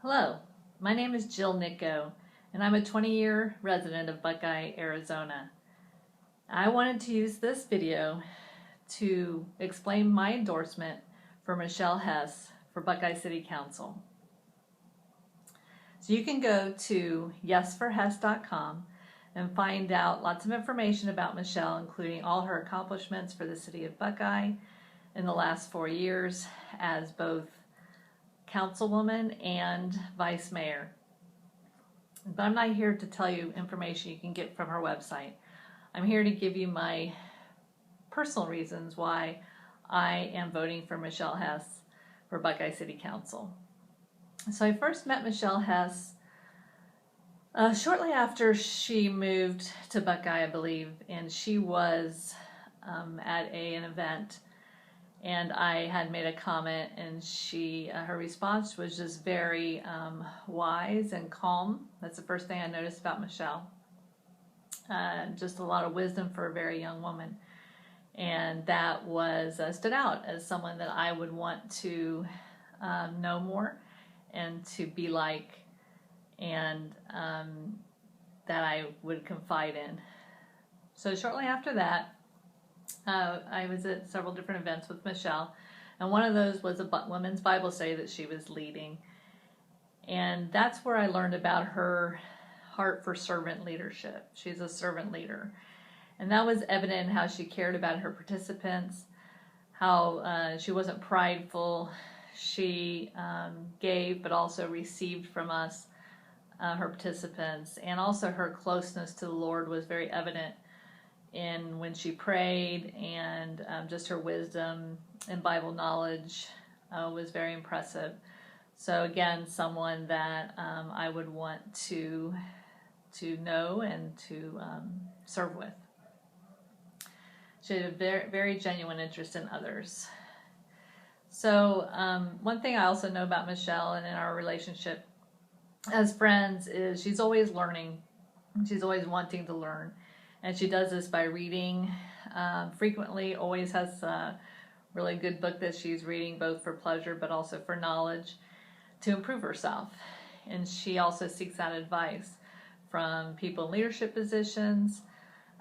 Hello, my name is Jill Nico, and I'm a 20-year resident of Buckeye, Arizona. I wanted to use this video to explain my endorsement for Michelle Hess for Buckeye City Council. So you can go to yesforhess.com and find out lots of information about Michelle, including all her accomplishments for the city of Buckeye in the last 4 years as both councilwoman and vice mayor. But I'm not here to tell you information you can get from her website. I'm here to give you my personal reasons why I am voting for Michelle Hess for Buckeye City Council. So I first met Michelle Hess shortly after she moved to Buckeye, I believe, and she was at an event. And I had made a comment, and her response was just very wise and calm. That's the first thing I noticed about Michelle. Just a lot of wisdom for a very young woman. And that was stood out as someone that I would want to know more and to be like, and that I would confide in. So shortly after that, I was at several different events with Michelle, and one of those was a women's Bible study that she was leading. And that's where I learned about her heart for servant leadership. She's a servant leader. And that was evident in how she cared about her participants, how she wasn't prideful. She gave but also received from us, her participants, and also her closeness to the Lord was very evident in when she prayed, and just her wisdom and Bible knowledge was very impressive. So again, someone that I would want to know and to serve with. She had a very, very genuine interest in others. So one thing I also know about Michelle and in our relationship as friends is she's always learning. She's always wanting to learn. And she does this by reading frequently, always has a really good book that she's reading, both for pleasure but also for knowledge, to improve herself. And she also seeks out advice from people in leadership positions,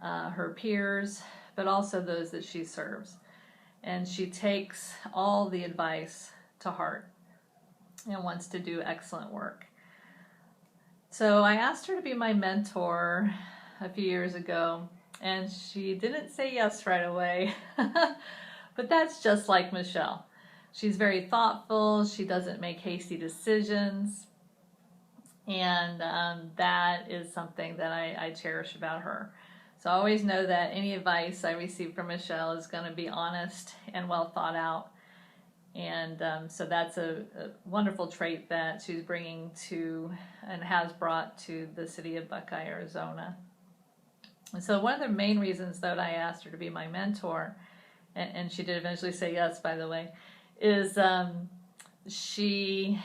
her peers, but also those that she serves. And she takes all the advice to heart and wants to do excellent work. So I asked her to be my mentor a few years ago, and she didn't say yes right away. But that's just like Michelle. She's very thoughtful. She doesn't make hasty decisions, and that is something that I cherish about her. So I always know that any advice I receive from Michelle is going to be honest and well thought out. And so that's a wonderful trait that she's bringing to and has brought to the city of Buckeye, Arizona. And so one of the main reasons that I asked her to be my mentor, and she did eventually say yes, by the way, is she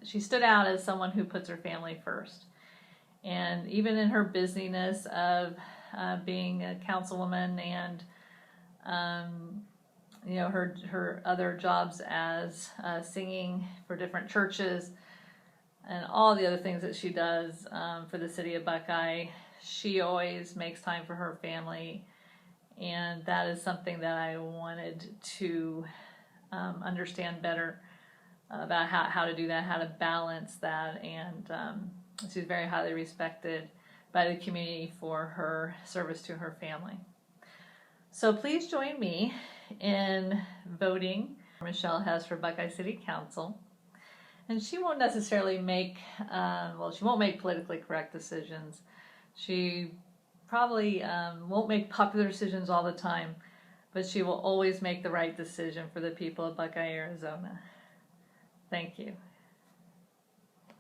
stood out as someone who puts her family first. And even in her busyness of being a councilwoman and her other jobs as singing for different churches and all the other things that she does for the city of Buckeye, she always makes time for her family, and that is something that I wanted to understand better about how to do that, how to balance that, and she's very highly respected by the community for her service to her family. So please join me in voting for Michelle Hess for Buckeye City Council. And she won't necessarily make, she won't make politically correct decisions. She probably won't make popular decisions all the time, but she will always make the right decision for the people of Buckeye, Arizona. Thank you.